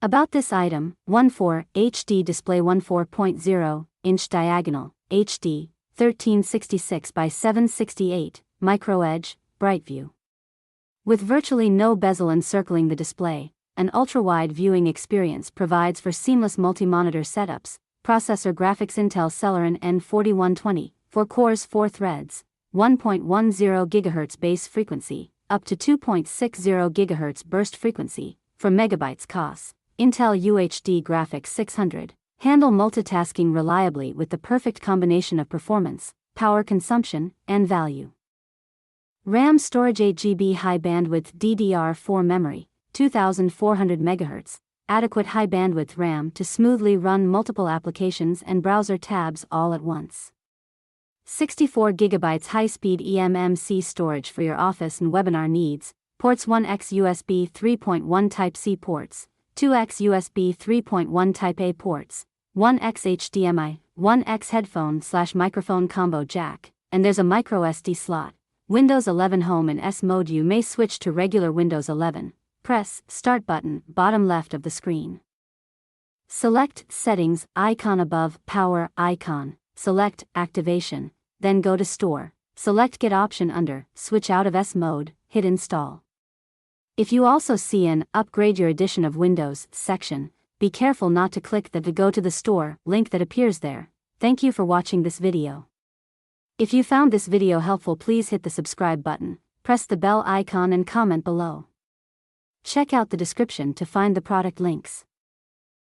About this item: 1.4 HD display, 14.0-inch diagonal, HD, 1366 by 768, micro edge, bright view. With virtually no bezel encircling the display, an ultra-wide viewing experience provides for seamless multi-monitor setups. Processor: graphics Intel Celeron N 4120, 4 cores, 4 threads, 1.10 GHz base frequency, up to 2.60 GHz burst frequency, for megabytes COS. Intel UHD graphics 600, handle multitasking reliably with the perfect combination of performance, power consumption, and value. RAM storage: 8 GB high bandwidth DDR4 memory, 2400 MHz, adequate high bandwidth RAM to smoothly run multiple applications and browser tabs all at once. 64 GB high-speed eMMC storage for your office and webinar needs, ports: 1x USB 3.1 Type-C ports, 2x USB 3.1 Type-A ports, 1x HDMI, 1x headphone/microphone combo jack, and there's a micro SD slot. Windows 11 Home in S mode. You may switch to regular Windows 11. Press Start button, bottom left of the screen. Select Settings icon above Power icon, select Activation, then go to Store, select Get option under Switch out of S mode, hit Install. If you also see an Upgrade your edition of Windows section, be careful not to click the Go to the Store link that appears there. Thank you for watching this video. If you found this video helpful, please hit the subscribe button, press the bell icon and comment below. Check out the description to find the product links.